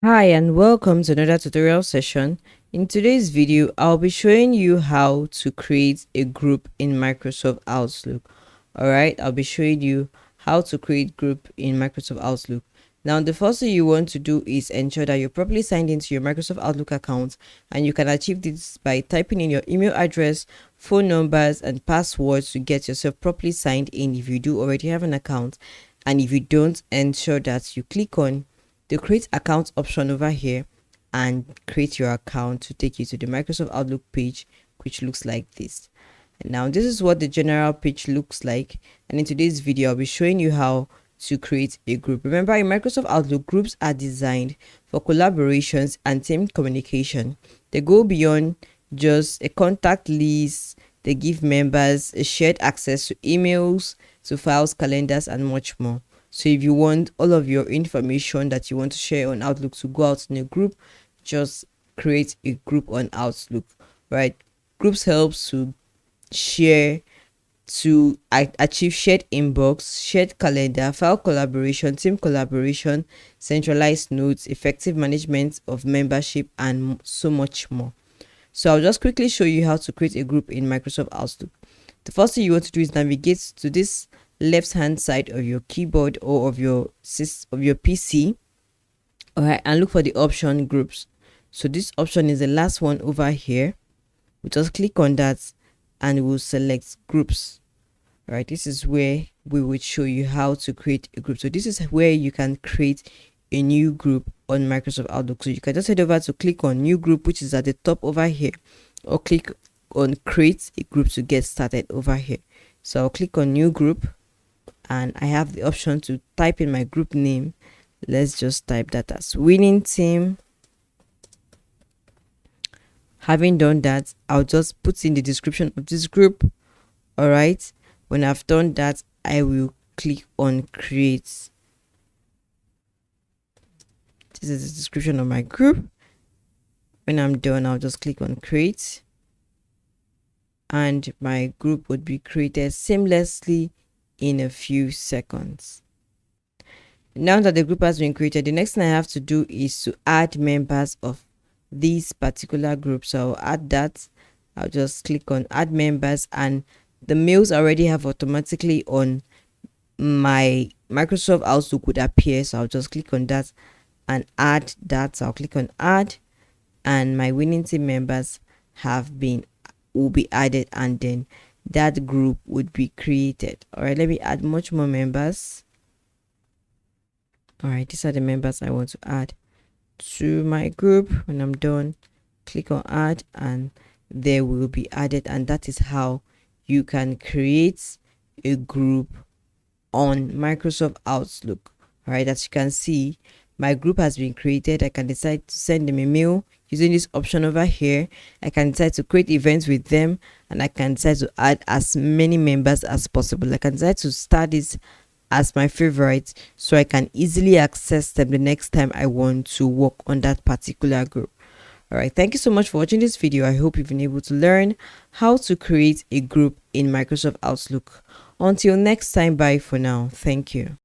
Hi and welcome to another tutorial session. In today's video, I'll be showing you how to create a group in Microsoft Outlook. Alright, I'll be showing you how to create group in Microsoft Outlook. Now, the first thing you want to do is ensure that you're properly signed into your Microsoft Outlook account, and you can achieve this by typing in your email address, phone numbers, and passwords to get yourself properly signed in if you do already have an account. And if you don't, ensure that you click on the create account option over here and create your account to take you to the Microsoft Outlook page, which looks like this. And now this is what the general page looks like, and in today's video I'll be showing you how to create a group. Remember, in Microsoft Outlook, groups are designed for collaborations and team communication. They go beyond just a contact list. They give members a shared access to emails, to files, calendars, and much more. So if you want all of your information that you want to share on Outlook to go out in a group, just create a group on Outlook, right? Groups helps to share, to achieve shared inbox, shared calendar, file collaboration, team collaboration, centralized notes, effective management of membership, and so much more. So I'll just quickly show you how to create a group in Microsoft Outlook. The first thing you want to do is navigate to this left hand side of your keyboard or of your PC, all right, and look for the option groups. So this option is the last one over here. We just click on that and we'll select groups. All right, this is where we would show you how to create a group. So this is where you can create a new group on Microsoft Outlook. So you can just head over to click on new group, which is at the top over here, or click on create a group to get started over here. So I'll click on new group and I have the option to type in my group name. Let's just type that as winning team. Having done that, I'll just put in the description of this group. All right, when I've done that, I will click on create. This is the description of my group. When I'm done, I'll just click on create and my group would be created seamlessly in a few seconds. Now that the group has been created, the next thing I have to do is to add members of this particular group. So I'll add that. I'll just click on add members, and the mails I already have automatically on my Microsoft Outlook would appear. So I'll just click on that and add that. So I'll click on add, and my winning team members will be added, and then that group would be created. All right, let me add much more members. All right, these are the members I want to add to my group. When I'm done, click on add and they will be added, and that is how you can create a group on Microsoft Outlook. All right, as you can see, my group has been created. I can decide to send them a mail using this option over here. I can decide to create events with them, and I can decide to add as many members as possible. I can decide to start this as my favorite so I can easily access them the next time I want to work on that particular group. All right, thank you so much for watching this video. I hope you've been able to learn how to create a group in Microsoft Outlook. Until next time, bye for now. Thank you.